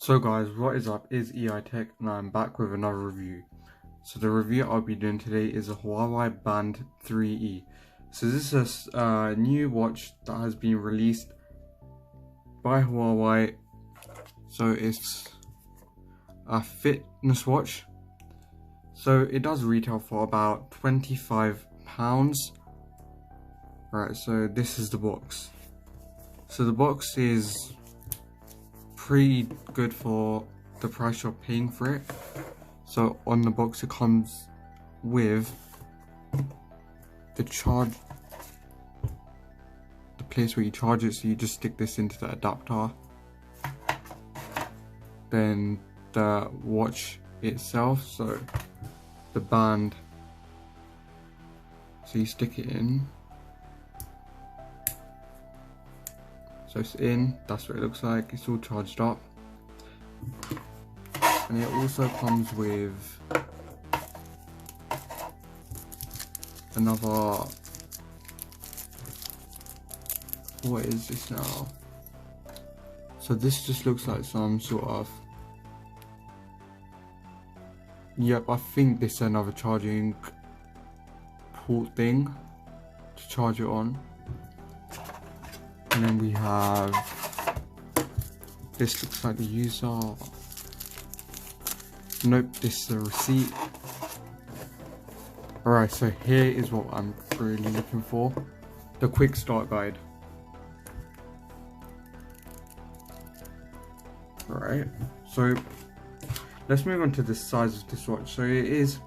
So guys, what is up? It's EI Tech and I'm back with another review. So the review I'll be doing today is a Huawei Band 3E. So this is a new watch that has been released by Huawei. So it's a fitness watch. So it does retail for about £25. Right, so this is the box. So the box is pretty good for the price you're paying for it. So on the box it comes with the place where you charge it, so you just stick this into the adapter. Then the watch itself, so the band, so you stick it in. So it's in, that's what it looks like, it's all charged up. And it also comes with another, what is this now? So this just looks like some sort of, yep, I think this is another charging port thing to charge it on. And then we have, this looks like the user, nope, this is the receipt. Alright, so here is what I'm really looking for, the quick start guide. Alright, so let's move on to the size of this watch. So it is,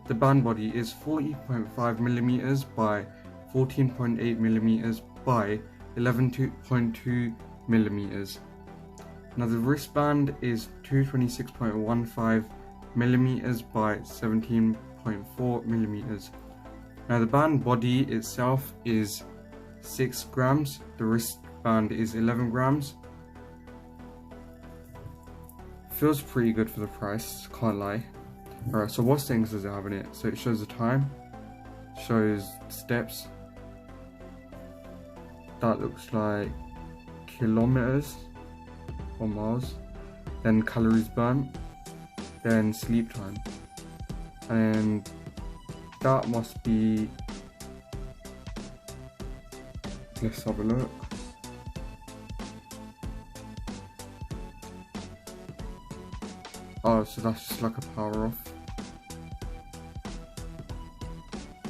the band body is 40.5mm by 14.8mm by 11.2mm. Now the wristband is 226.15mm by 17.4mm. Now the band body itself is 6 grams, the wristband is 11 grams. Feels pretty good for the price, can't lie. Alright, so what things does it have in it? So it shows the time, shows steps. That looks like kilometers or miles, then calories burnt, then sleep time, and that must be, let's have a look. Oh, so that's just like a power off.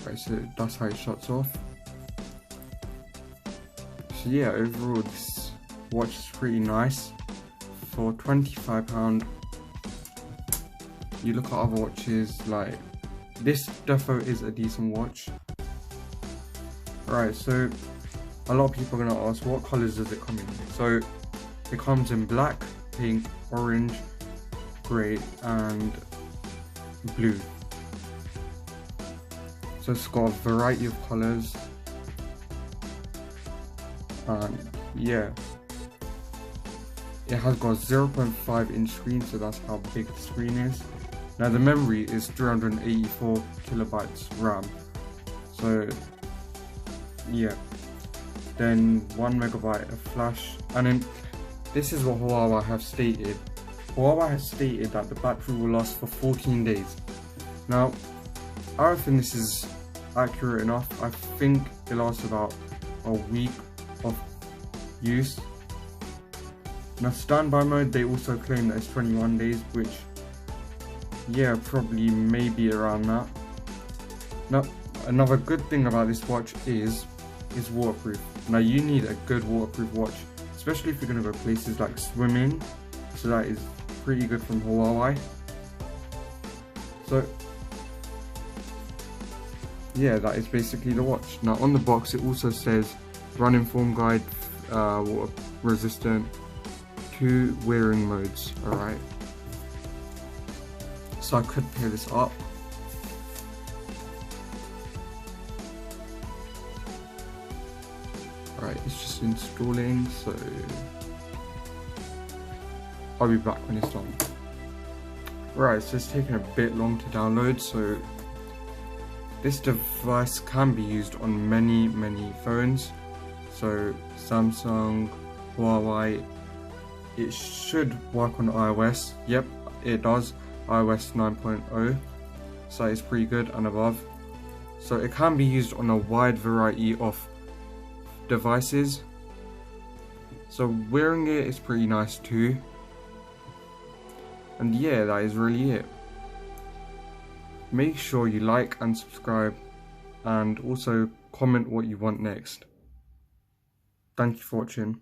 Right, so that's how it shuts off. So yeah, overall this watch is pretty nice. For £25, you look at other watches, like this defo is a decent watch. Alright, so a lot of people are going to ask, what colours does it come in? So it comes in black, pink, orange, grey and blue. So it's got a variety of colours. And yeah, it has got a 0.5 inch screen, so that's how big the screen is. Now the memory is 384 kilobytes RAM, so yeah, then 1 megabyte of flash. And then this is what Huawei have stated. Huawei has stated that the battery will last for 14 days. Now I don't think this is accurate enough. I think it lasts about a week of use. Now standby mode, they also claim that it's 21 days, which yeah, probably maybe around that. Now another good thing about this watch is waterproof. Now you need a good waterproof watch, especially if you're going to go places like swimming, so that is pretty good from Huawei. So yeah, that is basically the watch. Now on the box it also says running form guide, water resistant, 2 wearing modes. Alright, so I could pair this up. Alright, it's just installing, so I'll be back when it's done. Right, so it's taking a bit long to download. So this device can be used on many phones, so Samsung, Huawei, it should work on iOS. Yep, it does. iOS 9.0, so it's pretty good and above. So it can be used on a wide variety of devices. So wearing it is pretty nice too. And yeah, that is really it. Make sure you like and subscribe, and also comment what you want next. Thank you for watching.